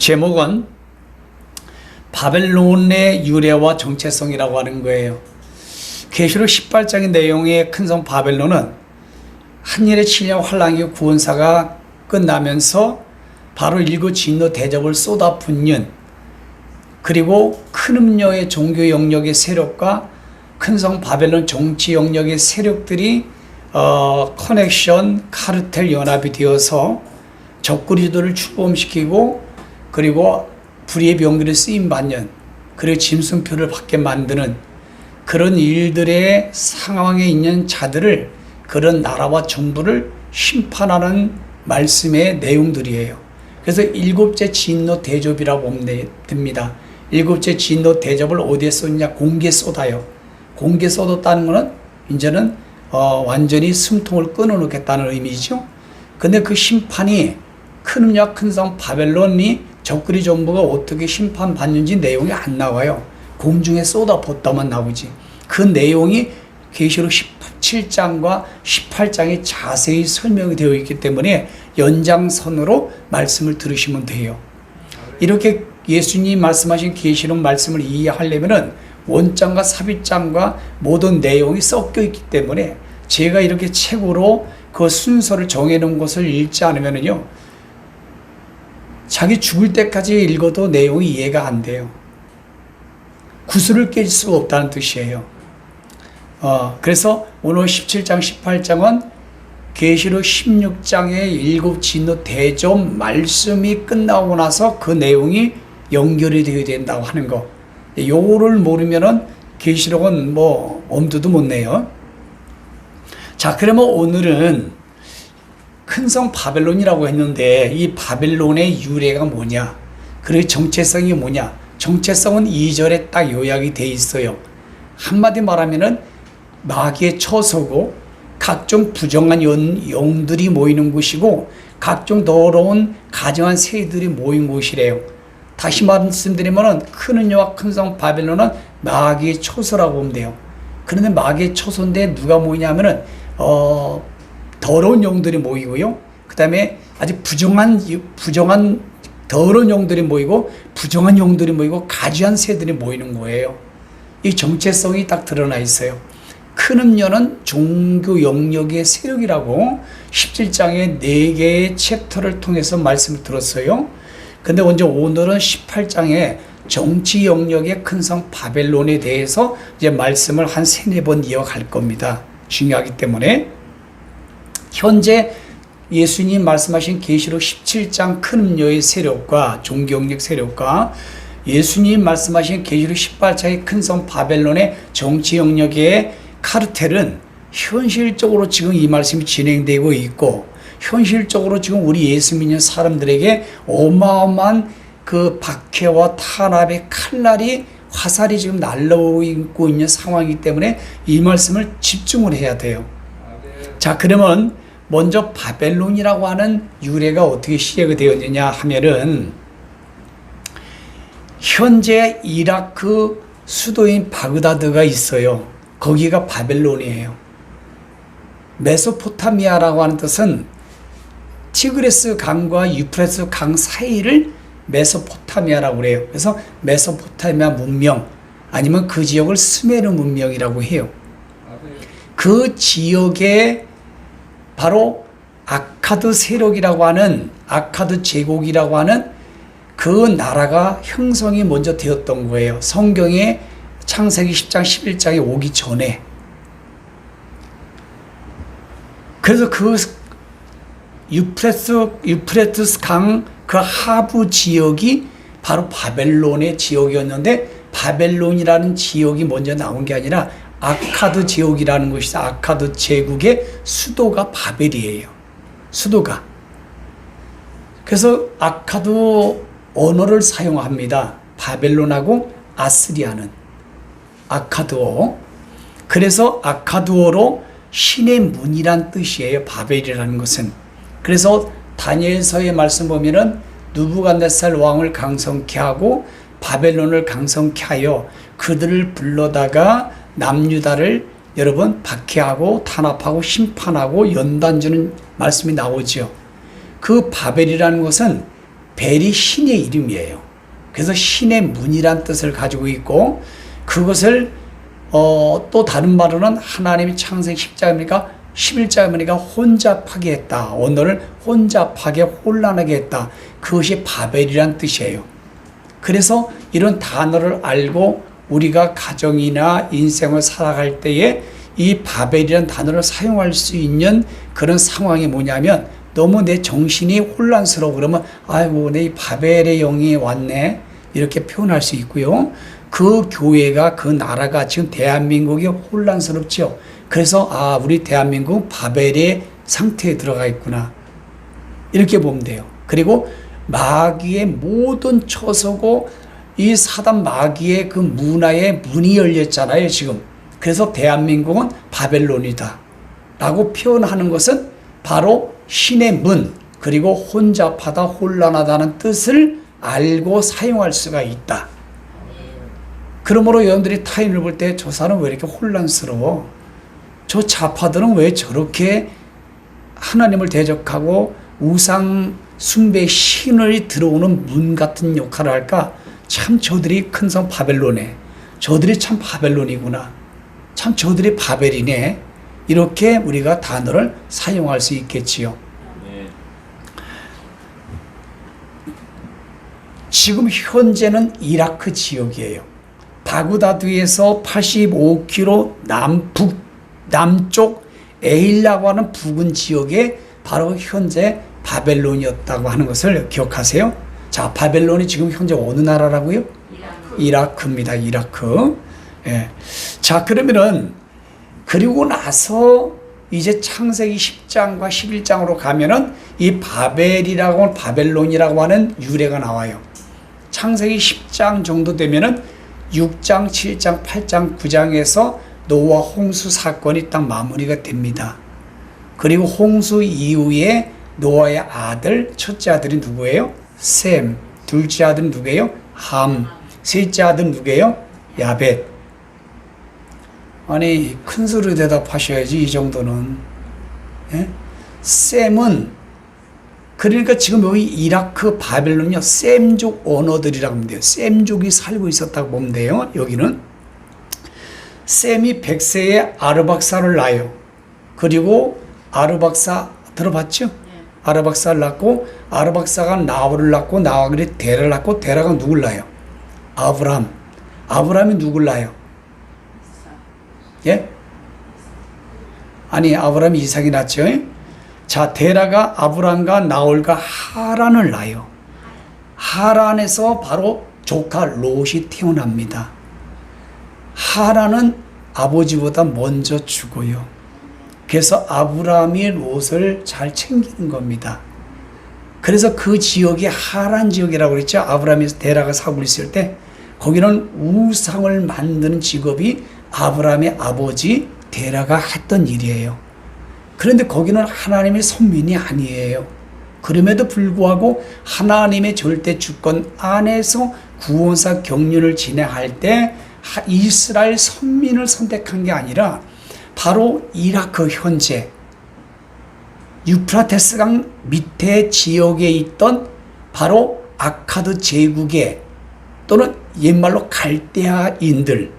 제목은 바벨론의 유래와 정체성이라고 하는 거예요. 계시록 18장의 내용의 큰 성 바벨론은 한일의 7년 환란기 구원사가 끝나면서 바로 일곱 진노 대접을 쏟아붓는, 그리고 큰 음녀의 종교 영역의 세력과 큰 성 바벨론 정치 영역의 세력들이 커넥션, 카르텔 연합이 되어서 적그리스도를 출범시키고, 그리고 불의의 병기를 쓰임받는, 그리고 짐승표를 받게 만드는 그런 일들의 상황에 있는 자들을, 그런 나라와 정부를 심판하는 말씀의 내용들이에요. 그래서 일곱째 진노 대접이라고 보면 됩니다. 일곱째 진노 대접을 어디에 쏟냐? 공기에 쏟아요. 공기에 쏟았다는 것은 이제는 완전히 숨통을 끊어놓겠다는 의미죠. 근데 그 심판이 큰 음녀 큰 성 바벨론이 적그리 정부가 어떻게 심판받는지 내용이 안 나와요. 공중에 쏟아붓다만 나오지. 그 내용이 계시록 17장과 18장에 자세히 설명이 되어 있기 때문에 연장선으로 말씀을 들으시면 돼요. 이렇게 예수님 말씀하신 계시록 말씀을 이해하려면은 원장과 삽입장과 모든 내용이 섞여 있기 때문에 제가 이렇게 책으로 그 순서를 정해놓은 것을 읽지 않으면은요, 자기 죽을 때까지 읽어도 내용이 이해가 안 돼요. 구슬을 깰 수가 없다는 뜻이에요. 그래서 오늘 17장, 18장은 계시록 16장의 일곱 진노 대접 말씀이 끝나고 나서 그 내용이 연결이 되어야 된다고 하는 거. 요거를 모르면은 계시록은 뭐 엄두도 못 내요. 자, 그러면 오늘은 큰 성 바벨론이라고 했는데 이 바벨론의 유래가 뭐냐? 그리고 정체성이 뭐냐? 정체성은 2절에 딱 요약이 돼 있어요. 한마디 말하면은 마귀의 처소고, 각종 부정한 영들이 모이는 곳이고, 각종 더러운 가증한 새들이 모인 곳이래요. 다시 말씀드리면은 큰 은여와 큰 성 바벨론은 마귀의 처소라고 보면 돼요. 그런데 마귀의 처소인데 누가 모이냐면은 더러운 영들이 모이고요. 그 다음에 아주 부정한 더러운 영들이 모이고, 부정한 영들이 모이고, 가지한 새들이 모이는 거예요. 이 정체성이 딱 드러나 있어요. 큰 음녀는 종교 영역의 세력이라고 17장의 4개의 챕터를 통해서 말씀을 들었어요. 근데 먼저 오늘은 18장의 정치 영역의 큰 성 바벨론에 대해서 이제 말씀을 한 3-4번 이어갈 겁니다. 중요하기 때문에. 현재 예수님 말씀하신 계시록 17장 큰 음녀의 세력과 종교 영역 세력과 예수님 말씀하신 계시록 18장의 큰 성 바벨론의 정치 영역의 카르텔은 현실적으로 지금 이 말씀이 진행되고 있고, 현실적으로 지금 우리 예수 믿는 사람들에게 어마어마한 그 박해와 탄압의 칼날이, 화살이 지금 날라오고 있는 상황이기 때문에 이 말씀을 집중을 해야 돼요. 자, 그러면 먼저 바벨론이라고 하는 유래가 어떻게 시작이 되었느냐 하면은, 현재 이라크 수도인 바그다드가 있어요. 거기가 바벨론이에요. 메소포타미아라고 하는 뜻은 티그레스 강과 유프레스 강 사이를 메소포타미아라고 그래요. 그래서 메소포타미아 문명, 아니면 그 지역을 스메르 문명이라고 해요. 그 지역에 바로 아카드 세력이라고 하는, 아카드 제국이라고 하는 그 나라가 형성이 먼저 되었던 거예요. 성경에 창세기 10장 11장에 오기 전에. 그래서 그 유프레트스 강 그 하부 지역이 바로 바벨론의 지역이었는데, 바벨론이라는 지역이 먼저 나온 게 아니라 아카드 지역이라는 것이다. 아카드 제국의 수도가 바벨이에요. 수도가. 그래서 아카드 언어를 사용합니다. 바벨론하고 아스리아는. 아카드어. 그래서 아카드어로 신의 문이란 뜻이에요. 바벨이라는 것은. 그래서 다니엘서의 말씀 보면은 느부갓네살 왕을 강성케 하고 바벨론을 강성케 하여 그들을 불러다가 남유다를 여러분 박해하고 탄압하고 심판하고 연단 주는 말씀이 나오죠. 그 바벨이라는 것은 벨이 신의 이름이에요. 그래서 신의 문이란 뜻을 가지고 있고, 그것을 또 다른 말로는 하나님이 창세기 10장이니까 11장이니까 혼잡하게 했다. 언어를 혼잡하게 혼란하게 했다. 그것이 바벨이란 뜻이에요. 그래서 이런 단어를 알고 우리가 가정이나 인생을 살아갈 때에 이 바벨이라는 단어를 사용할 수 있는 그런 상황이 뭐냐면, 너무 내 정신이 혼란스러워 그러면 아이고 내 이 바벨의 영이 왔네 이렇게 표현할 수 있고요. 그 교회가 그 나라가 지금 대한민국이 혼란스럽죠. 그래서 우리 대한민국 바벨의 상태에 들어가 있구나 이렇게 보면 돼요. 그리고 마귀의 모든 처소고 이 사단 마귀의 그 문화의 문이 열렸잖아요 지금. 그래서 대한민국은 바벨론이다 라고 표현하는 것은 바로 신의 문, 그리고 혼잡하다 혼란하다는 뜻을 알고 사용할 수가 있다. 그러므로 여러분들이 타인을 볼 때 저 사람 왜 이렇게 혼란스러워, 저 좌파들은 왜 저렇게 하나님을 대적하고 우상 숭배 신을 들어오는 문 같은 역할을 할까, 참 저들이 큰 성 바벨론에, 저들이 참 바벨론이구나, 참 저들이 바벨이네, 이렇게 우리가 단어를 사용할 수 있겠지요. 지금 현재는 이라크 지역이에요. 바그다드에서 85km 남쪽 에일라고 하는 부근 지역에 바로 현재 바벨론이었다고 하는 것을 기억하세요. 자, 바벨론이 지금 현재 어느 나라라고요? 이라크입니다. 이라크. 예. 자, 그러면은 그리고 나서 이제 창세기 10장과 11장으로 가면은 이 바벨이라고, 바벨론이라고 하는 유래가 나와요. 창세기 10장 정도 되면은 6장, 7장, 8장, 9장에서 노아 홍수 사건이 딱 마무리가 됩니다. 그리고 홍수 이후에 노아의 아들, 첫째 아들이 누구예요? 셈. 둘째 아들은 누구예요? 함. 셋째 아들은 누구예요? 야벳. 아니, 큰 소리로 대답하셔야지, 이 정도는. 예? 셈은, 그러니까 지금 여기 이라크, 바벨론은요, 셈족 언어들이라고 하면 돼요. 셈족이 살고 있었다고 보면 돼요, 여기는. 셈이 100세에 아르박사를 낳아요. 그리고 아르박사, 들어봤죠? 아르박사를 낳고, 아르박사가 나홀을 낳고, 나홀이 데라를 낳고, 데라가 누굴 낳아요? 아브람. 아브람이 누굴 낳아요? 예? 아니, 아브람이 이삭이 낳죠. 자, 데라가 아브람과 나홀과 하란을 낳아요. 하란에서 바로 조카 롯이 태어납니다. 하란은 아버지보다 먼저 죽어요. 그래서 아브람이 롯을 잘 챙기는 겁니다. 그래서 그 지역이 하란 지역이라고 그랬죠. 아브람이 데라가 사고 있을 때 거기는 우상을 만드는 직업이 아브람의 아버지 데라가 했던 일이에요. 그런데 거기는 하나님의 선민이 아니에요. 그럼에도 불구하고 하나님의 절대 주권 안에서 구원사 경륜을 진행할 때 이스라엘 선민을 선택한 게 아니라 바로 이라크 현재 유프라테스강 밑에 지역에 있던 바로 아카드 제국의 또는 옛말로 갈대아인들,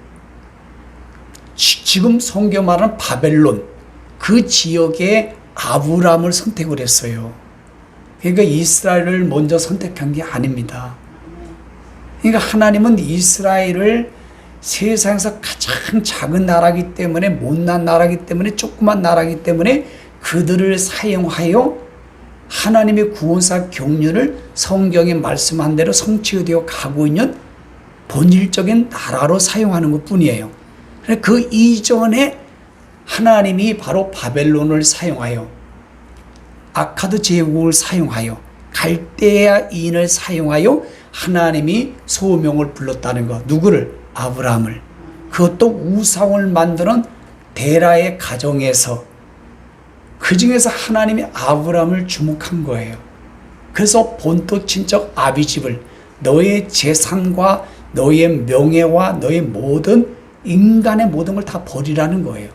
지금 성경 말하는 바벨론, 그 지역에 아브람을 선택을 했어요. 그러니까 이스라엘을 먼저 선택한 게 아닙니다. 그러니까 하나님은 이스라엘을 세상에서 가장 작은 나라이기 때문에, 못난 나라이기 때문에, 조그만 나라이기 때문에 그들을 사용하여 하나님의 구원사 경륜을 성경에 말씀한 대로 성취되어 가고 있는 본질적인 나라로 사용하는 것 뿐이에요. 그 이전에 하나님이 바로 바벨론을 사용하여, 아카드 제국을 사용하여, 갈대아인을 사용하여 하나님이 소명을 불렀다는 것. 누구를? 아브라함을. 그것도 우상을 만드는 데라의 가정에서, 그 중에서 하나님이 아브라함을 주목한 거예요. 그래서 본토 친척 아비집을, 너의 재산과 너의 명예와 너의 모든 인간의 모든 걸 다 버리라는 거예요.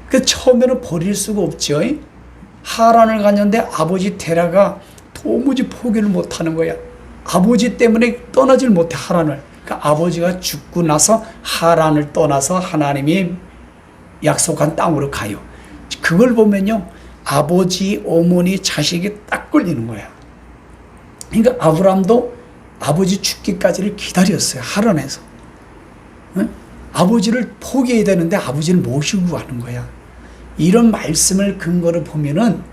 그 처음에는 버릴 수가 없죠. 하란을 갔는데 아버지 데라가 도무지 포기를 못하는 거야. 아버지 때문에 떠나질 못해, 하란을. 그러니까 아버지가 죽고 나서 하란을 떠나서 하나님이 약속한 땅으로 가요. 그걸 보면요, 아버지, 어머니, 자식이 딱 걸리는 거야. 그러니까 아브라함도 아버지 죽기까지를 기다렸어요, 하란에서. 응? 아버지를 포기해야 되는데 아버지를 모시고 가는 거야. 이런 말씀을 근거로 보면은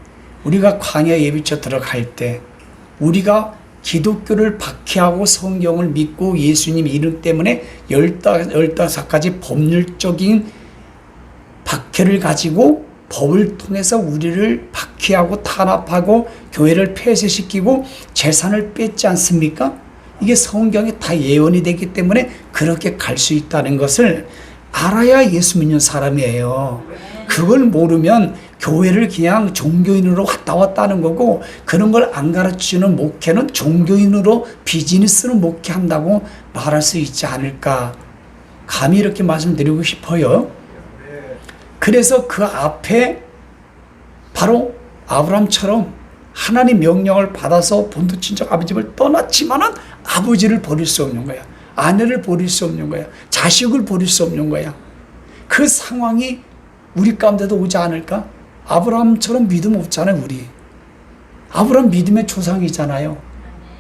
우리가 광야 예비처 들어갈 때 우리가 기독교를 박해하고 성경을 믿고 예수님 이름 때문에 15가지 법률적인 박해를 가지고 법을 통해서 우리를 박해하고 탄압하고 교회를 폐쇄시키고 재산을 뺏지 않습니까? 이게 성경에 다 예언이 되기 때문에 그렇게 갈 수 있다는 것을 알아야 예수 믿는 사람이에요. 그걸 모르면 교회를 그냥 종교인으로 왔다 하는 거고, 그런 걸 안 가르치는 목회는 종교인으로 비즈니스로 목회한다고 말할 수 있지 않을까, 감히 이렇게 말씀드리고 싶어요. 그래서 그 앞에 바로 아브라함처럼 하나님 명령을 받아서 본토 친척 아버지 집을 떠났지만은 아버지를 버릴 수 없는 거야. 아내를 버릴 수 없는 거야. 자식을 버릴 수 없는 거야. 그 상황이 우리 가운데도 오지 않을까? 아브라함처럼 믿음 없잖아요, 우리. 아브라함 믿음의 조상이잖아요.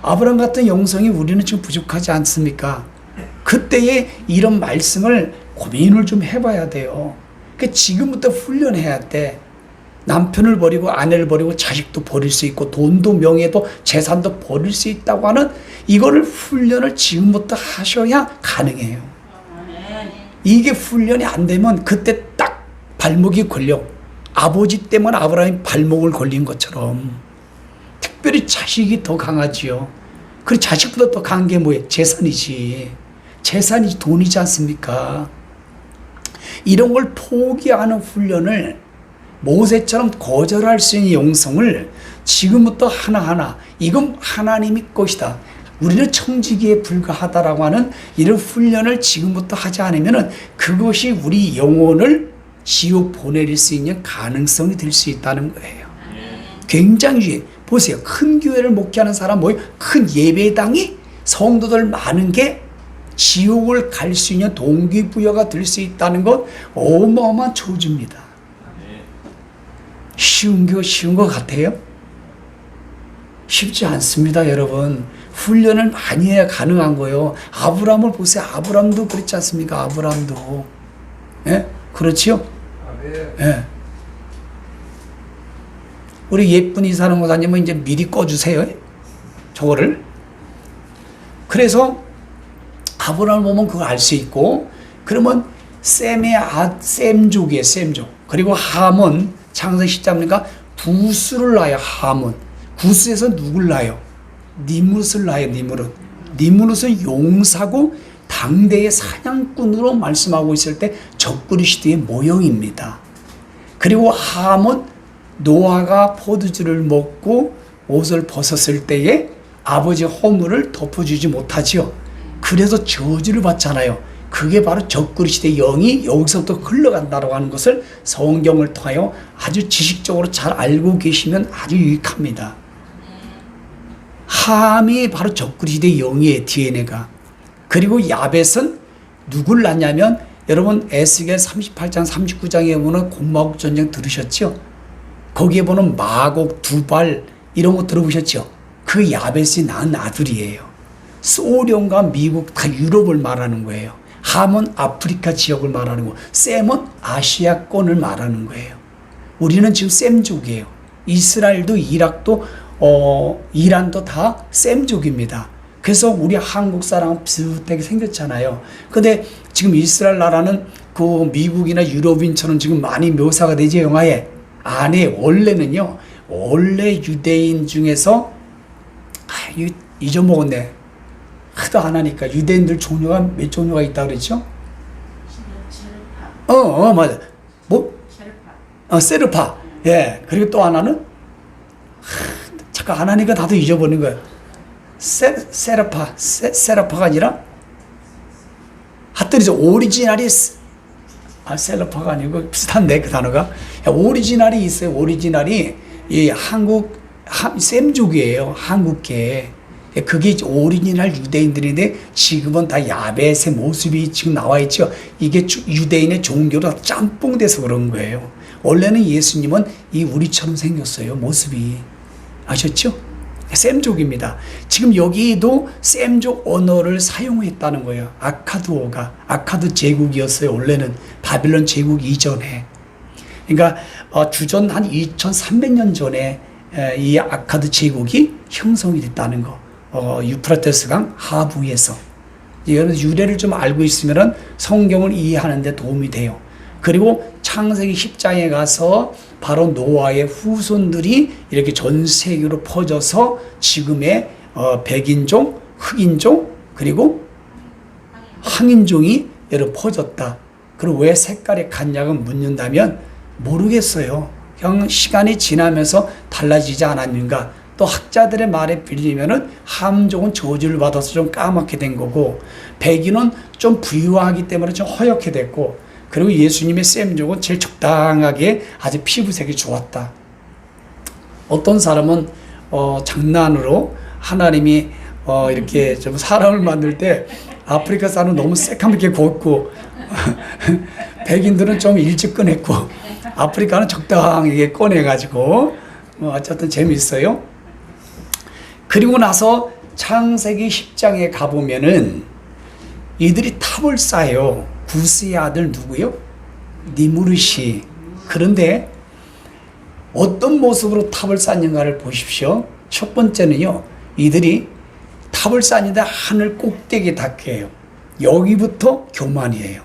아브라함 같은 영성이 우리는 지금 부족하지 않습니까? 그때에 이런 말씀을 고민을 좀 해봐야 돼요. 그 지금부터 훈련해야 돼. 남편을 버리고 아내를 버리고 자식도 버릴 수 있고 돈도 명예도 재산도 버릴 수 있다고 하는 이거를 훈련을 지금부터 하셔야 가능해요. 이게 훈련이 안 되면 그때 딱 발목이 걸려. 아버지 때문에 아브라함이 발목을 걸린 것처럼 특별히 자식이 더 강하지요. 그리고 자식보다 더 강한 게 뭐예요? 재산이지. 재산이 돈이지 않습니까? 이런 걸 포기하는 훈련을 모세처럼 거절할 수 있는 영성을 지금부터 하나하나, 이건 하나님이 것이다, 우리는 청지기에 불과하다라고 하는 이런 훈련을 지금부터 하지 않으면 그것이 우리 영혼을 지옥 보내릴 수 있는 가능성이 될 수 있다는 거예요. 굉장히 보세요. 큰 교회를 목회하는 사람, 뭐예요? 큰 예배당이 성도들 많은 게 지옥을 갈 수 있는 동기부여가 될 수 있다는 것, 어마어마한 저주입니다. 쉬운 것 같아요? 쉽지 않습니다, 여러분. 훈련을 많이 해야 가능한 거예요. 아브라함을 보세요. 아브라함도 그렇지 않습니까? 아브라함도. 예? 그렇지요? 예. 우리 예쁜 이사람 목사님은 이제 미리 꺼주세요. 저거를. 그래서 아브라함을 보면 그걸 알 수 있고, 그러면 셈족이에요, 셈족. 그리고 함은 창세기 10장이니까 구스를 낳아요, 함은. 구스에서 누굴 낳아요? 니므롯을 낳아요, 니므롯. 니므롯은 용사고 당대의 사냥꾼으로 말씀하고 있을 때 적그리 시대의 모형입니다. 그리고 함은 노아가 포도주를 먹고 옷을 벗었을 때에 아버지 허물을 덮어주지 못하지요. 그래서 저주를 받잖아요. 그게 바로 적그리 시대의 영이 여기서부터 흘러간다고 하는 것을 성경을 통하여 아주 지식적으로 잘 알고 계시면 아주 유익합니다. 함이 바로 적그리 시대의 영이에요, DNA가. 그리고 야벳은 누굴 낳냐면, 여러분 에스겔 38장 39장에 보면 공마국 전쟁 들으셨죠? 거기에 보면 마곡, 두발 이런 거 들어보셨죠? 그 야벳이 낳은 아들이에요. 소련과 미국 다 유럽을 말하는 거예요. 함은 아프리카 지역을 말하는 거고, 셈은 아시아권을 말하는 거예요. 우리는 지금 셈족이에요. 이스라엘도 이락도 이란도 다 셈족입니다. 그래서 우리 한국 사람은 비슷하게 생겼잖아요. 근데 지금 이스라엘 나라는 그 미국이나 유럽인처럼 지금 많이 묘사가 되죠, 영화에. 아니, 원래는요, 원래 유대인 중에서, 잊어먹었네. 하도 안 하니까. 유대인들 종류가 몇 종류가 있다 그랬죠? 맞아. 뭐? 세르파. 예. 그리고 또 하나는? 잠깐 안 하니까 다들 잊어버리는 거예요. 세라파가 아니라? 하여튼 오리지널이, 세라파가 아니고 비슷한데, 그 단어가. 오리지널이 있어요. 오리지널이 이 한국 셈족이에요. 한국계. 그게 오리지널 유대인들인데 지금은 다 야벳의 모습이 지금 나와 있죠. 이게 유대인의 종교로 짬뽕돼서 그런 거예요. 원래는 예수님은 이 우리처럼 생겼어요. 모습이. 아셨죠? 셈족입니다. 지금 여기도 셈족 언어를 사용했다는 거예요. 아카드 제국이었어요. 원래는 바빌론 제국 이전에. 그러니까 주전 한 2300년 전에 이 아카드 제국이 형성이 됐다는 거. 유프라테스 강 하부에서. 이거는 유래를 좀 알고 있으면 성경을 이해하는 데 도움이 돼요. 그리고 창세기 10장에 가서 바로 노아의 후손들이 이렇게 전 세계로 퍼져서 지금의 백인종, 흑인종, 그리고 항인종이 여러 퍼졌다. 그리고 왜 색깔이 같냐고 묻는다면 모르겠어요. 그냥 시간이 지나면서 달라지지 않았는가. 또 학자들의 말에 빌리면은 함족은 저주를 받아서 좀 까맣게 된 거고, 백인은 좀 부유하기 때문에 좀 허옇게 됐고, 그리고 예수님의 셈족은 제일 적당하게 아주 피부색이 좋았다. 어떤 사람은 장난으로 하나님이 이렇게 좀 사람을 만들 때 아프리카 사람은 너무 새카맣게 곱고 백인들은 좀 일찍 꺼냈고 아프리카는 적당하게 꺼내가지고 어쨌든 재미있어요. 그리고 나서 창세기 10장에 가보면은 이들이 탑을 쌓아요. 구스의 아들 누구요? 니무르시. 그런데 어떤 모습으로 탑을 쌓는가를 보십시오. 첫 번째는요, 이들이 탑을 쌓는데 하늘 꼭대기에 닿게요. 여기부터 교만이에요.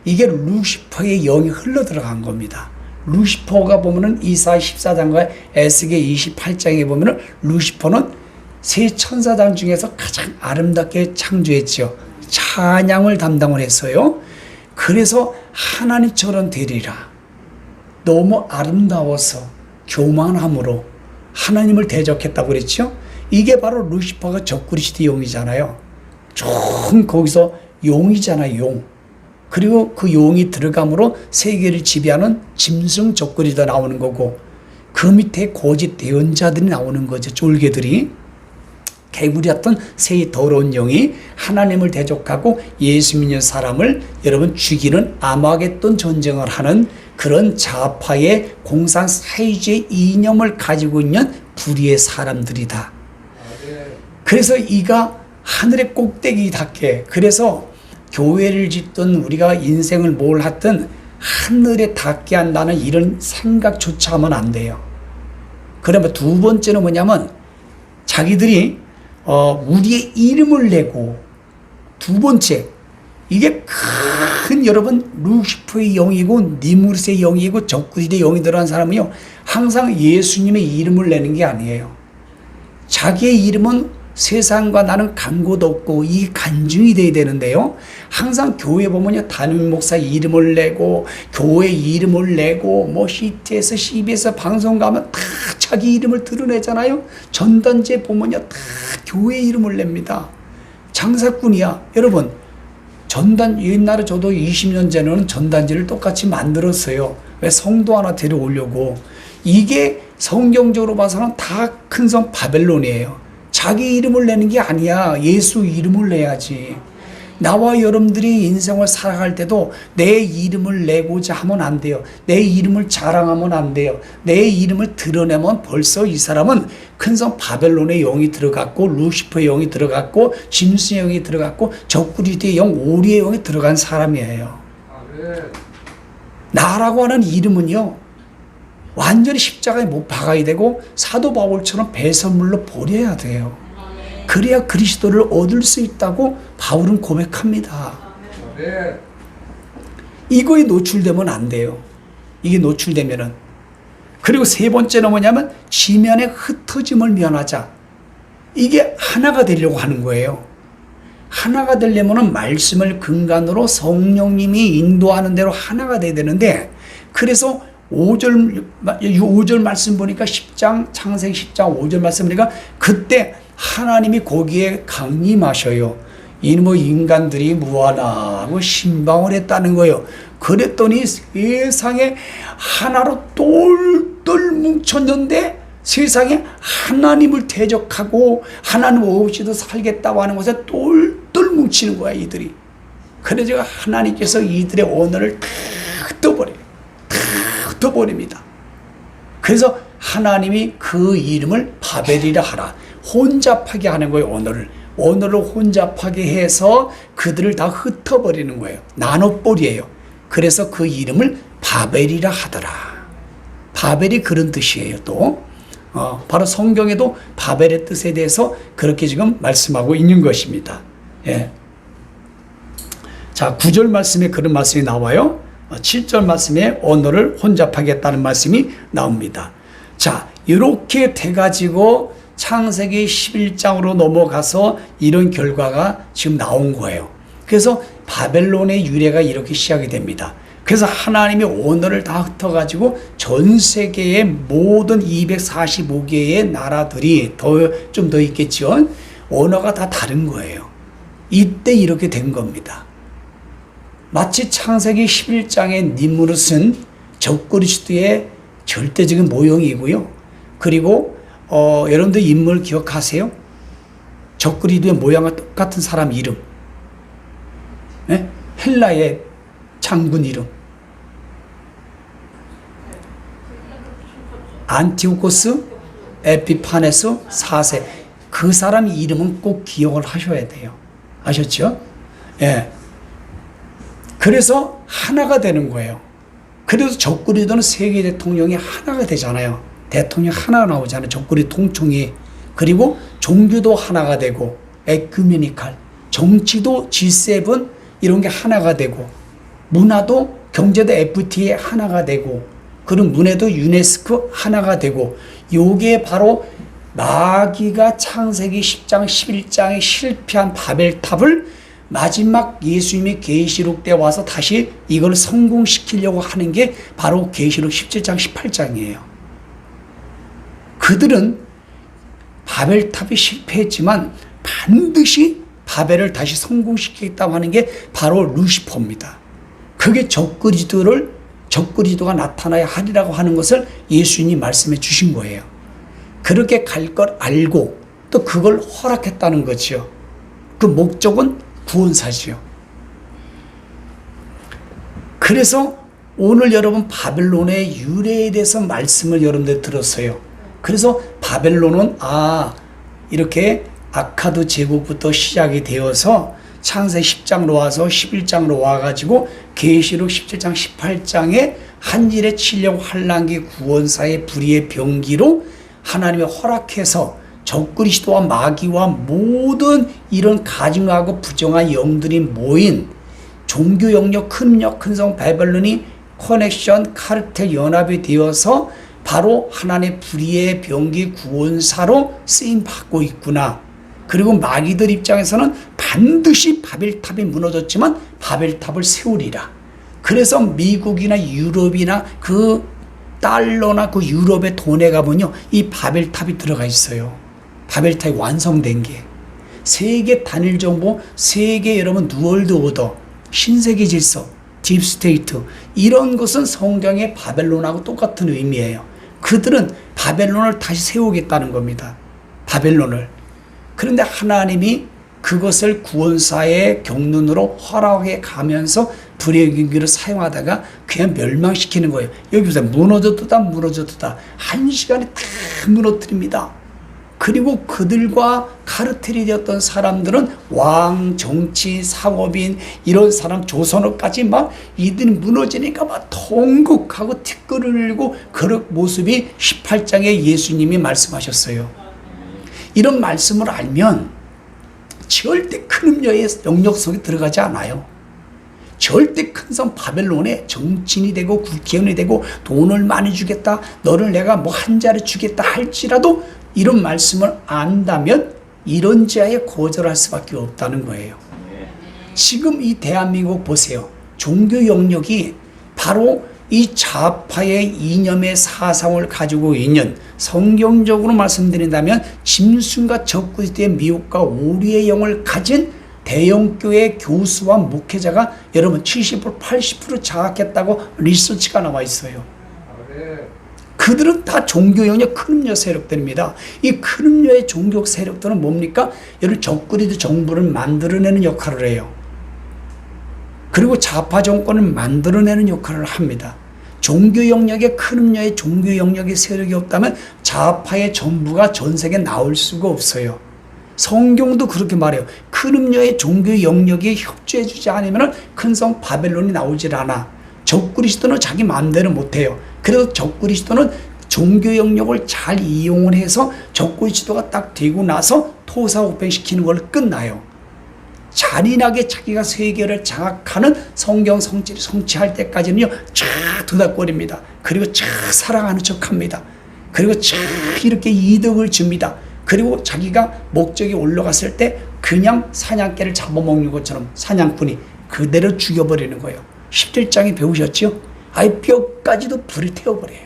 이게 루시퍼의 영이 흘러 들어간 겁니다. 루시퍼가 보면은 이사야 14장과 에스겔 28장에 보면은 루시퍼는 세 천사장 중에서 가장 아름답게 창조했죠. 찬양을 담당을 했어요. 그래서 하나님처럼 되리라. 너무 아름다워서 교만함으로 하나님을 대적했다고 그랬죠. 이게 바로 루시퍼가 적그리스도 용이잖아요. 좀 거기서 용이잖아요. 용. 그리고 그 용이 들어감으로 세계를 지배하는 짐승 적그리스도 나오는 거고, 그 밑에 고집 대언자들이 나오는 거죠. 쫄개들이. 개구리 같은 새 더러운 영이 하나님을 대적하고 예수 믿는 사람을 여러분 죽이는 아마겟돈 전쟁을 하는 그런 좌파의 공산 사회주의 이념을 가지고 있는 불의의 사람들이다. 그래서 이가 하늘의 꼭대기 닿게, 그래서 교회를 짓든 우리가 인생을 뭘 하든 하늘에 닿게 한다는 이런 생각조차 하면 안 돼요. 그러면 두 번째는 뭐냐면 자기들이 우리의 이름을 내고, 두 번째 이게 큰 여러분 루시퍼의 영이고 니무르스의 영이고 적그리스도의 영이 들어간 사람은요 항상 예수님의 이름을 내는 게 아니에요. 자기의 이름은 세상과 나는 간고도 없고 이 간증이 돼야 되는데요, 항상 교회 보면요 담임 목사 이름을 내고 교회 이름을 내고 뭐 CT에서 CBS 방송 가면 다 자기 이름을 드러내잖아요. 전단지에 보면요 다 교회 이름을 냅니다. 장사꾼이야. 여러분 옛날에 저도 20년 전에는 전단지를 똑같이 만들었어요. 왜? 성도 하나 데려오려고. 이게 성경적으로 봐서는 다 큰 성 바벨론이에요. 자기 이름을 내는 게 아니야. 예수 이름을 내야지. 나와 여러분들이 인생을 살아갈 때도 내 이름을 내고자 하면 안 돼요. 내 이름을 자랑하면 안 돼요. 내 이름을 드러내면 벌써 이 사람은 큰 성 바벨론의 영이 들어갔고 루시퍼의 영이 들어갔고 짐승의 영이 들어갔고 적그리스도의 영, 오리의 영이 들어간 사람이에요. 나라고 하는 이름은요 완전히 십자가에 못 박아야 되고 사도 바울처럼 배설물로 버려야 돼요. 그래야 그리스도를 얻을 수 있다고 바울은 고백합니다. 이거에 노출되면 안 돼요. 이게 노출되면은. 그리고 세 번째는 뭐냐면 지면의 흩어짐을 면하자. 이게 하나가 되려고 하는 거예요. 하나가 되려면은 말씀을 근간으로 성령님이 인도하는 대로 하나가 돼야 되는데, 그래서 5절 말씀 보니까 창세기 10장 5절 말씀 보니까 그때 하나님이 거기에 강림하셔요. 이놈의 인간들이 무하나 신방을 했다는 거예요. 그랬더니 세상에 하나로 똘똘 뭉쳤는데 세상에 하나님을 대적하고 하나님 없이도 살겠다고 하는 것에 똘똘 뭉치는 거야, 이들이. 그래서 하나님께서 이들의 언어를 다 흩어버려요. 다 흩어버립니다. 그래서 하나님이 그 이름을 바벨이라 하라. 혼잡하게 하는 거예요, 언어를 혼잡하게 해서 그들을 다 흩어버리는 거예요. 나눠버려요. 그래서 그 이름을 바벨이라 하더라. 바벨이 그런 뜻이에요, 또. 바로 성경에도 바벨의 뜻에 대해서 그렇게 지금 말씀하고 있는 것입니다. 예. 자, 9절 말씀에 그런 말씀이 나와요. 7절 말씀에 언어를 혼잡하게 했다는 말씀이 나옵니다. 자, 이렇게 돼가지고 창세기 11장으로 넘어가서 이런 결과가 지금 나온 거예요. 그래서 바벨론의 유래가 이렇게 시작이 됩니다. 그래서 하나님이 언어를 다 흩어가지고 전 세계의 모든 245개의 나라들이 좀 더 있겠죠. 언어가 다 다른 거예요. 이때 이렇게 된 겁니다. 마치 창세기 11장의 니므롯은 적그리스도의 절대적인 모형이고요. 그리고 여러분들 인물 기억하세요? 적그리스도의 모양과 똑같은 사람 이름. 네? 헬라의 장군 이름. 안티오코스 에피파네스 4세. 그 사람 이름은 꼭 기억을 하셔야 돼요. 아셨죠? 예. 그래서 하나가 되는 거예요. 그래서 적그리스도는 세계 대통령이 하나가 되잖아요. 대통령 하나가 나오잖아요. 적그리스도 통총이. 그리고 종교도 하나가 되고, 에큐메니칼, 정치도 G7 이런 게 하나가 되고, 문화도 경제도 FTA 하나가 되고, 그리고 문화도 유네스코 하나가 되고, 요게 바로 마귀가 창세기 10장 11장에 실패한 바벨탑을 마지막 예수님이 계시록 때 와서 다시 이걸 성공시키려고 하는 게 바로 계시록 17장 18장이에요. 그들은 바벨탑이 실패했지만 반드시 바벨을 다시 성공시키겠다고 하는 게 바로 루시퍼입니다. 그게 적그리스도가 나타나야 하리라고 하는 것을 예수님이 말씀해 주신 거예요. 그렇게 갈 걸 알고 또 그걸 허락했다는 거죠. 그 목적은 구원사지요. 그래서 오늘 여러분 바벨론의 유래에 대해서 말씀을 여러분들 들었어요. 그래서 바벨론은 이렇게 아카드 제국부터 시작이 되어서 창세기 10장으로 와서 11장으로 와가지고 계시록 17장 18장에 한일의 칠령 환란기 구원사의 불의의 병기로 하나님이 허락해서 적그리스도와 마귀와 모든 이런 가증하고 부정한 영들이 모인 종교 영역 큰 성 바벨론이 커넥션 카르텔 연합이 되어서 바로 하나님의 불의의 병기 구원사로 쓰임 받고 있구나. 그리고 마귀들 입장에서는 반드시 바벨탑이 무너졌지만 바벨탑을 세우리라. 그래서 미국이나 유럽이나 그 달러나 그 유럽의 돈에 가보면요, 이 바벨탑이 들어가 있어요. 바벨탑이 완성된 게. 세계 단일 정보, 세계 여러분 뉴월드 오더, 신세계 질서, 딥스테이트, 이런 것은 성경의 바벨론하고 똑같은 의미예요. 그들은 바벨론을 다시 세우겠다는 겁니다. 바벨론을. 그런데 하나님이 그것을 구원사의 경륜으로 허락해 가면서 불의 경기를 사용하다가 그냥 멸망시키는 거예요. 여기 보세요. 무너졌다. 한 시간에 다 무너뜨립니다. 그리고 그들과 카르텔이 되었던 사람들은 왕, 정치, 상업인 이런 사람 조선업까지 막 이들이 무너지니까 막 통곡하고 티끌을 흘리고 그런 모습이 18장에 예수님이 말씀하셨어요. 이런 말씀을 알면 절대 큰 음녀의 영역 속에 들어가지 않아요. 절대 큰 성 바벨론에 정치인이 되고 국회의원이 되고 돈을 많이 주겠다, 너를 내가 뭐 한 자리 주겠다 할지라도 이런 말씀을 안다면 이런 자에 거절할 수밖에 없다는 거예요. 지금 이 대한민국 보세요. 종교 영역이 바로 이 좌파의 이념의 사상을 가지고 있는, 성경적으로 말씀드린다면 짐승과 적그리스도의 미혹과 오리의 영을 가진 대형교회 교수와 목회자가 여러분 70% 80% 장악했다고 리서치가 나와 있어요. 그들은 다 종교 영역 큰 음료 세력들입니다. 이 큰 음료의 종교 세력들은 뭡니까? 여러분, 적그리스 정부를 만들어내는 역할을 해요. 그리고 좌파 정권을 만들어내는 역할을 합니다. 종교 영역에 큰 음료의 종교 영역의 세력이 없다면 좌파의 전부가 전 세계에 나올 수가 없어요. 성경도 그렇게 말해요. 큰 음료의 종교 영역에 협조해주지 않으면 큰 성 바벨론이 나오질 않아. 적그리스도는 자기 마음대로 못해요. 그래서 적그리스도는 종교 영역을 잘 이용을 해서 적그리스도가 딱 되고 나서 토사오팽시키는 걸로 끝나요. 잔인하게 자기가 세계를 장악하는 성경 성취를 성취할 때까지는요, 쫙 도닥거립니다. 그리고 쫙 사랑하는 척 합니다. 그리고 쫙 이렇게 이득을 줍니다. 그리고 자기가 목적이 올라갔을 때 그냥 사냥개를 잡아먹는 것처럼 사냥꾼이 그대로 죽여버리는 거예요. 17장에 배우셨죠? 아예 뼈까지도 불이 태워버려요.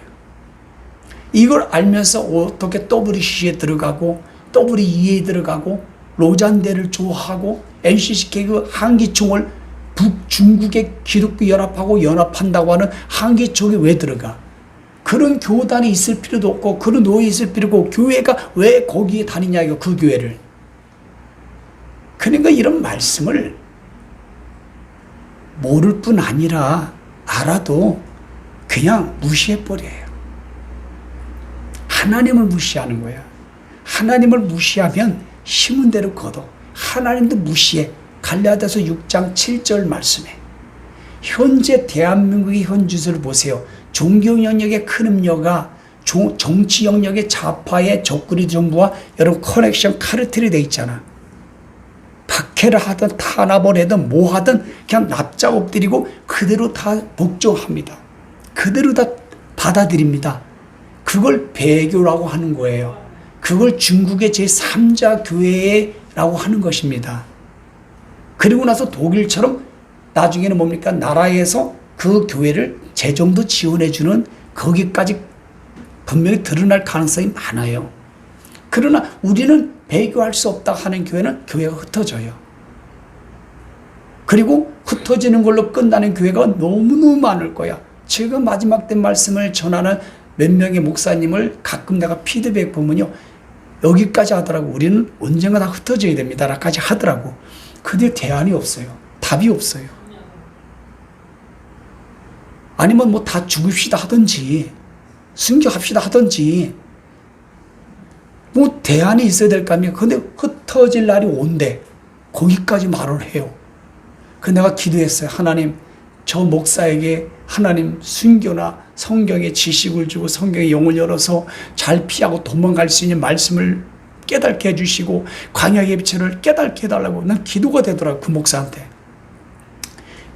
이걸 알면서 어떻게 WCC에 들어가고 WE에 들어가고 로잔대를 좋아하고 NCCK 그 한기총을 북중국의 기독교 연합하고 연합한다고 하는 한기총에 왜 들어가? 그런 교단이 있을 필요도 없고 그런 노예 있을 필요도 없고 교회가 왜 거기에 다니냐 이거 그 교회를. 그러니까 이런 말씀을 모를 뿐 아니라 알아도 그냥 무시해버려요. 하나님을 무시하는 거야. 하나님을 무시하면 심은 대로 거둬. 하나님도 무시해. 갈라디아서 6장 7절 말씀에 현재 대한민국의 현주소를 보세요. 종교 영역의 큰 음료가 정치 영역의 좌파의 적그리 정부와 여러분 커넥션 카르텔이 돼 있잖아. 박해를 하든 탄압을 하든 뭐 하든 그냥 납작 엎드리고 그대로 다 복종합니다. 그대로 다 받아들입니다. 그걸 배교라고 하는 거예요. 그걸 중국의 제3자 교회라고 하는 것입니다. 그리고 나서 독일처럼 나중에는 뭡니까? 나라에서 그 교회를 재정도 지원해주는 거기까지 분명히 드러날 가능성이 많아요. 그러나 우리는 배교할 수 없다 하는 교회는 교회가 흩어져요. 그리고 흩어지는 걸로 끝나는 교회가 너무너무 많을 거야. 지금 마지막 때 말씀을 전하는 몇 명의 목사님을 가끔 내가 피드백 보면요. 여기까지 하더라고. 우리는 언젠가 다 흩어져야 됩니다. 라까지 하더라고. 근데 대안이 없어요. 답이 없어요. 아니면 뭐 다 죽읍시다 하든지 순교합시다 하든지 뭐 대안이 있어야 될 거 아닙니까? 근데 흩어질 날이 온대. 거기까지 말을 해요. 그 내가 기도했어요. 하나님, 저 목사에게 하나님 순교나 성경의 지식을 주고 성경의 영을 열어서 잘 피하고 도망갈 수 있는 말씀을 깨닫게 해주시고 광야의 빛을 깨닫게 해달라고 난 기도가 되더라고. 그 목사한테.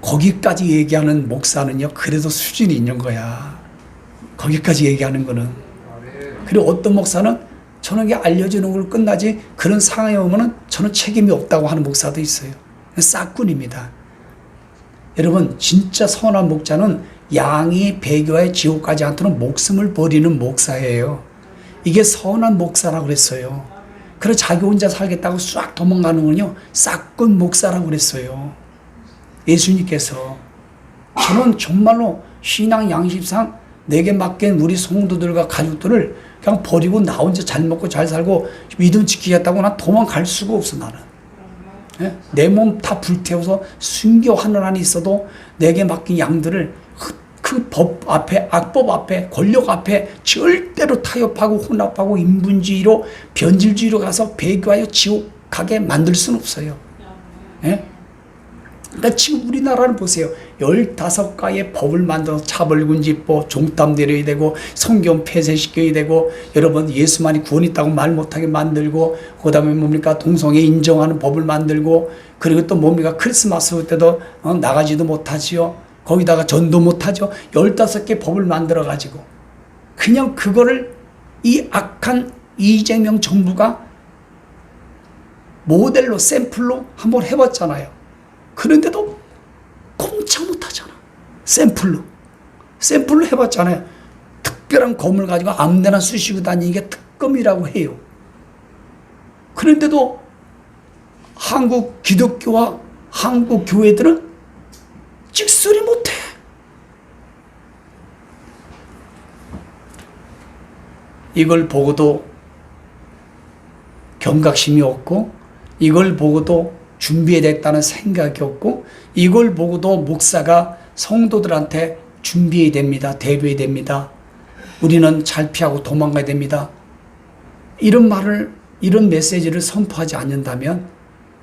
거기까지 얘기하는 목사는요, 그래도 수준이 있는 거야. 거기까지 얘기하는 거는. 그리고 어떤 목사는 저는 게 알려주는 걸 끝나지 그런 상황에 오면은 저는 책임이 없다고 하는 목사도 있어요. 싹군입니다. 여러분, 진짜 선한 목자는 양이 배교의 지옥 가지 않도록 목숨을 버리는 목사예요. 이게 선한 목사라고 그랬어요. 그래서 자기 혼자 살겠다고 싹 도망가는 건요, 싹군 목사라고 그랬어요. 예수님께서. 저는 정말로 신앙 양심상 내게 맡긴 우리 성도들과 가족들을 그냥 버리고 나 혼자 잘 먹고 잘 살고 믿음 지키겠다고 난 도망갈 수가 없어. 나는 내 몸 다 불태워서 순교하는 한이 있어도 내게 맡긴 양들을 그 법 앞에, 악법 앞에, 권력 앞에 절대로 타협하고 혼합하고 인분주의로 변질주의로 가서 배교하여 지옥 가게 만들 수는 없어요. 그러니까 지금 우리나라를 보세요. 15가지의 법을 만들어서 차별금지법, 종탑 내려야 되고, 성경 폐쇄시켜야 되고, 여러분 예수만이 구원 있다고 말 못하게 만들고, 그 다음에 뭡니까? 동성애 인정하는 법을 만들고, 그리고 또 뭡니까? 크리스마스 때도 나가지도 못하지요. 거기다가 전도 못하죠. 15개 법을 만들어가지고. 그냥 그거를 이 악한 이재명 정부가 모델로, 샘플로 한번 해봤잖아요. 그런데도 꼼짝 못하잖아. 샘플로 해봤잖아요. 특별한 검을 가지고 아무데나 쑤시고 다니는 게 특검이라고 해요. 그런데도 한국 기독교와 한국 교회들은 찍소리 못해. 이걸 보고도 경각심이 없고, 이걸 보고도 준비됐다는 생각이 없고, 이걸 보고도 목사가 성도들한테 준비해야 됩니다. 대비해야 됩니다. 우리는 잘 피하고 도망가야 됩니다. 이런 말을, 이런 메시지를 선포하지 않는다면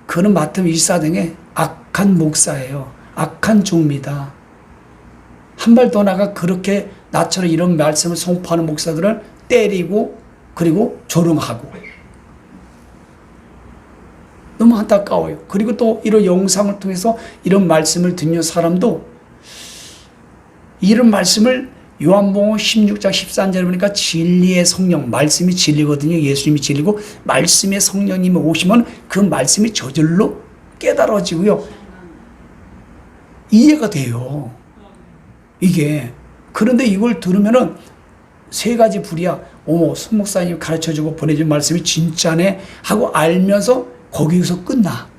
그는 마태복음 24장의 악한 목사예요. 악한 종입니다. 한 발 더 나가 그렇게 나처럼 이런 말씀을 선포하는 목사들을 때리고 그리고 조롱하고, 너무 안타까워요. 그리고 또 이런 영상을 통해서 이런 말씀을 듣는 사람도 이런 말씀을 요한복음 16장 13절에 보니까 진리의 성령, 말씀이 진리거든요. 예수님이 진리고 말씀의 성령님이 오시면 그 말씀이 저절로 깨달아지고요. 이해가 돼요. 이게. 그런데 이걸 들으면은 세 가지 불이야. 어머, 손 목사님이 가르쳐주고 보내준 말씀이 진짜네 하고 알면서 거기서 끝나.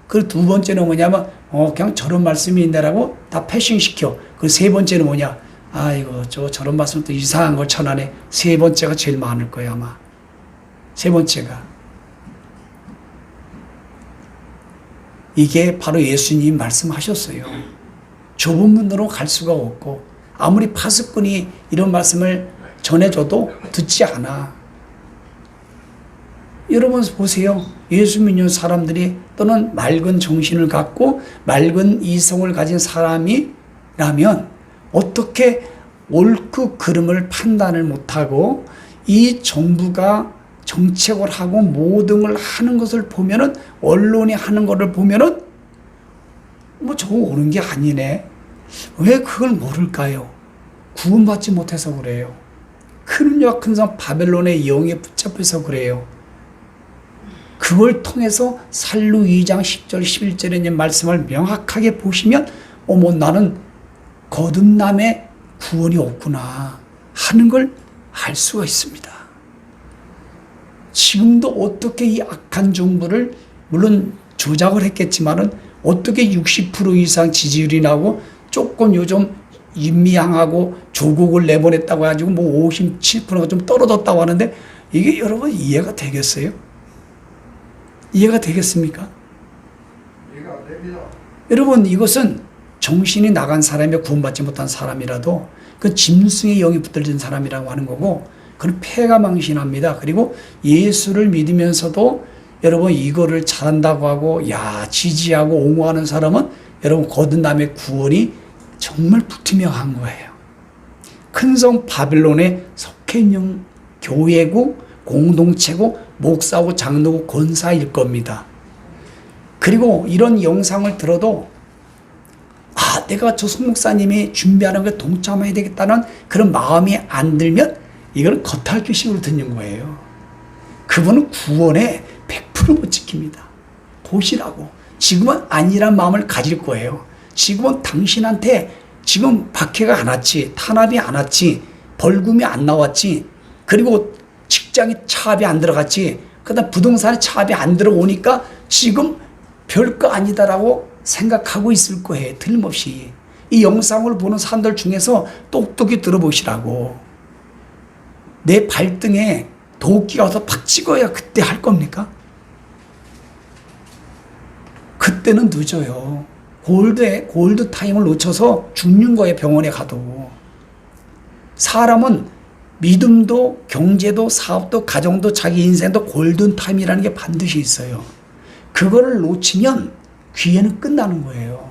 그리고 두 번째는 뭐냐면 그냥 저런 말씀이 있네라고 다 패싱시켜. 그 세 번째는 뭐냐, 아이고 저런 말씀 또 이상한 걸 전하네. 세 번째가 제일 많을 거예요 아마. 세 번째가 이게 바로 예수님이 말씀하셨어요. 좁은 문으로 갈 수가 없고, 아무리 파수꾼이 이런 말씀을 전해줘도 듣지 않아. 여러분 보세요. 예수 믿는 사람들이 또는 맑은 정신을 갖고 맑은 이성을 가진 사람이라면 어떻게 옳고 그름을 판단을 못하고 이 정부가 정책을 하고 모든 걸 하는 것을 보면은, 언론이 하는 것을 보면은 뭐 저거 옳은 게 아니네. 왜 그걸 모를까요? 구원받지 못해서 그래요. 큰 역 큰 성 바벨론의 영에 붙잡혀서 그래요. 그걸 통해서 살루 2장 10절 11절에 있는 말씀을 명확하게 보시면 어머, 나는 거듭남의 구원이 없구나 하는 걸 알 수가 있습니다. 지금도 어떻게 이 악한 정부를, 물론 조작을 했겠지만은 어떻게 60% 이상 지지율이 나고 조금 요즘 인미향하고 조국을 내보냈다고 해가지고 뭐 57%가 좀 떨어졌다고 하는데, 이게 여러분 이해가 되겠어요? 이해가 되겠습니까? 이해가 됩니다. 여러분, 이것은 정신이 나간 사람이, 구원받지 못한 사람이라도 그 짐승의 영이 붙들린 사람이라고 하는 거고, 그건 폐가 망신합니다. 그리고 예수를 믿으면서도 여러분 이거를 잘한다고 하고 야 지지하고 옹호하는 사람은 여러분 거듭남의 구원이 정말 불투명한 거예요. 큰성 바벨론의 속해 있는 교회고 공동체고 목사고 장로고 권사일 겁니다. 그리고 이런 영상을 들어도 내가 저 손 목사님이 준비하는 걸 동참해야 되겠다는 그런 마음이 안 들면 이걸 겉핥기식으로 듣는 거예요. 그분은 구원에 100% 못 지킵니다. 보시라고. 지금은 아니란 마음을 가질 거예요. 지금은 당신한테 지금 박해가 안 왔지, 탄압이 안 왔지, 벌금이 안 나왔지, 그리고 직장에 차압이 안 들어갔지, 그다음 부동산에 차압이 안 들어오니까 지금 별거 아니다라고 생각하고 있을 거예요. 틀림없이. 이 영상을 보는 사람들 중에서 똑똑히 들어보시라고. 내 발등에 도끼가 와서 팍 찍어야 그때 할 겁니까? 그때는 늦어요. 골드 타임을 놓쳐서 죽는 거예요. 병원에 가도. 사람은 믿음도 경제도 사업도 가정도 자기 인생도 골든 타임이라는 게 반드시 있어요. 그거를 놓치면 기회는 끝나는 거예요.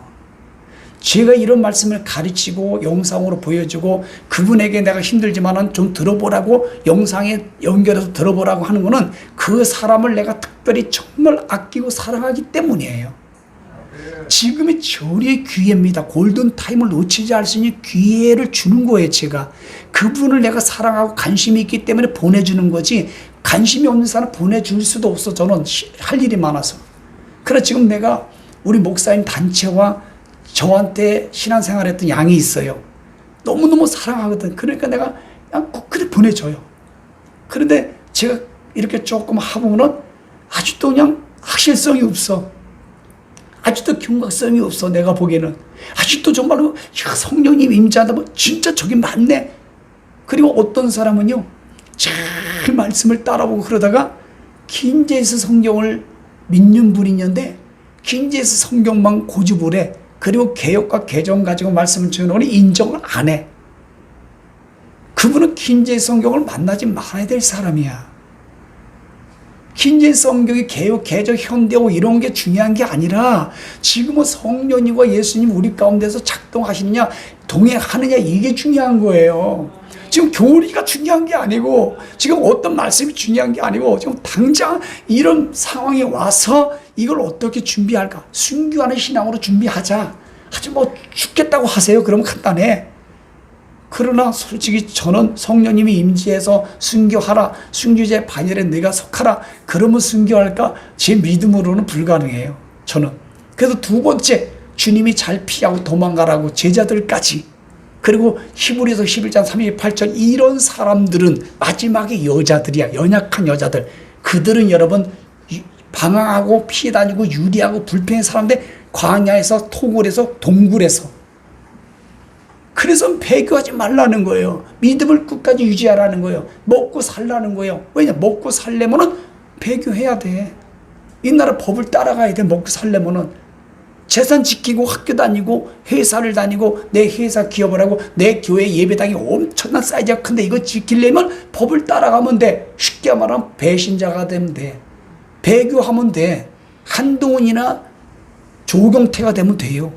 제가 이런 말씀을 가르치고 영상으로 보여주고 그분에게 내가 힘들지만은 좀 들어보라고 영상에 연결해서 들어보라고 하는 거는 그 사람을 내가 특별히 정말 아끼고 사랑하기 때문이에요. 지금이 절의 기회입니다. 골든 타임을 놓치지 않을 수 있는 기회를 주는 거예요. 제가 그분을 내가 사랑하고 관심이 있기 때문에 보내주는 거지, 관심이 없는 사람 보내줄 수도 없어. 저는 할 일이 많아서. 그래 지금 내가 우리 목사님 단체와 저한테 신앙생활 했던 양이 있어요. 너무너무 사랑하거든. 그러니까 내가 그냥 꼭 그래 보내줘요. 그런데 제가 이렇게 조금 하보면은 아직도 그냥 확실성이 없어. 아직도 경각성이 없어. 내가 보기에는 아직도 정말로 야, 성령님 임재하다 보면 진짜 저게 맞네. 그리고 어떤 사람은요 잘 말씀을 따라보고 그러다가 킹제임스 성경을 믿는 분이 있는데 킹제임스 성경만 고집을 해. 그리고 개역과 개정 가지고 말씀을 주노니 인정을 안 해. 그분은 킹제임스 성경을 만나지 말아야 될 사람이야. 킹제임스 성경이 개역, 개정, 현대어 이런 게 중요한 게 아니라 지금은 성령님과 예수님 우리 가운데서 작동하시느냐 동행하느냐 이게 중요한 거예요. 지금 교리가 중요한 게 아니고 지금 어떤 말씀이 중요한 게 아니고 지금 당장 이런 상황에 와서 이걸 어떻게 준비할까? 순교하는 신앙으로 준비하자. 하지 뭐 죽겠다고 하세요. 그러면 간단해. 그러나 솔직히 저는 성령님이 임재해서 순교하라. 순교제 반열에 내가 속하라. 그러면 순교할까? 제 믿음으로는 불가능해요. 저는. 그래서 두 번째 주님이 잘 피하고 도망가라고 제자들까지 그리고 히브리서 11장 38절 이런 사람들은 마지막에 여자들이야. 연약한 여자들. 그들은 여러분 방황하고 피해 다니고 유리하고 불평한 사람들 광야에서 토굴에서 동굴에서 그래서 배교하지 말라는 거예요. 믿음을 끝까지 유지하라는 거예요. 먹고 살라는 거예요. 왜냐? 먹고 살려면은 배교해야 돼. 이 나라 법을 따라가야 돼. 먹고 살려면은 재산 지키고 학교 다니고 회사를 다니고 내 회사 기업을 하고 내 교회 예배당이 엄청난 사이즈가 큰데 이거 지키려면 법을 따라가면 돼. 쉽게 말하면 배신자가 되면 돼. 배교하면 돼. 한동훈이나 조경태가 되면 돼요.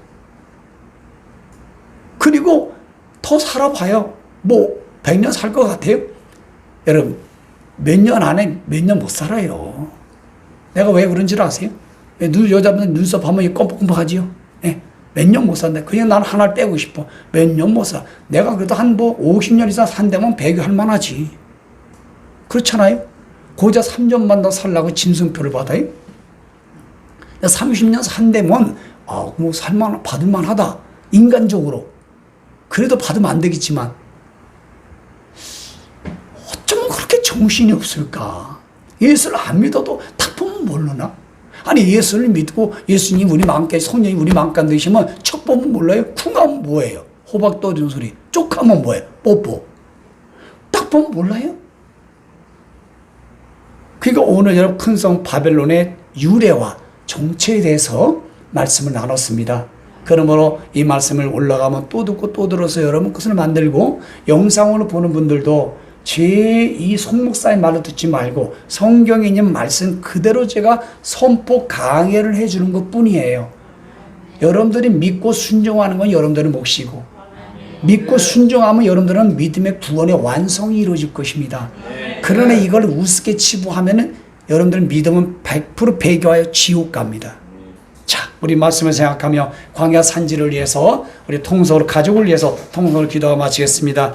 그리고 더 살아봐요. 뭐 100년 살 것 같아요? 여러분 몇 년 안에 몇 년 못 살아요. 내가 왜 그런 줄 아세요? 여자분들 눈썹 하면 껌뻑껌뻑하지요? 네. 몇 년 못 산다. 그냥 나는 하나를 빼고 싶어. 몇 년 못 살. 내가 그래도 한 뭐 50년 이상 산다면 배교할 만하지. 그렇잖아요? 고작 3년만 더 살라고 짐승표를 받아요? 30년 산다면 뭐 살만 받을만 하다. 인간적으로. 그래도 받으면 안 되겠지만 어쩌면 그렇게 정신이 없을까? 예수를 안 믿어도 딱 보면 모르나? 아니 예수를 믿고 예수님 우리 마음까지 성령이 우리 마음까지 드시면 첫 보면 몰라요? 쿵하면 뭐예요? 호박 떠주는 소리. 쪽하면 뭐예요? 뽀뽀. 딱 보면 몰라요? 그러니까 오늘 여러분 큰 성 바벨론의 유래와 정체에 대해서 말씀을 나눴습니다. 그러므로 이 말씀을 올라가면 또 듣고 또 들어서 여러분 것을 만들고 영상으로 보는 분들도 제 이 송목사의 말을 듣지 말고 성경에 있는 말씀 그대로 제가 선포 강해를 해주는 것 뿐이에요. 여러분들이 믿고 순종하는 건 여러분들의 몫이고 믿고 순종하면 여러분들은 믿음의 구원의 완성이 이루어질 것입니다. 그러나 이걸 우습게 치부하면 여러분들은 믿음은 100% 배교하여 지옥 갑니다. 자, 우리 말씀을 생각하며 광야 산지를 위해서 우리 통성으로 가족을 위해서 통성으로 기도하고 마치겠습니다.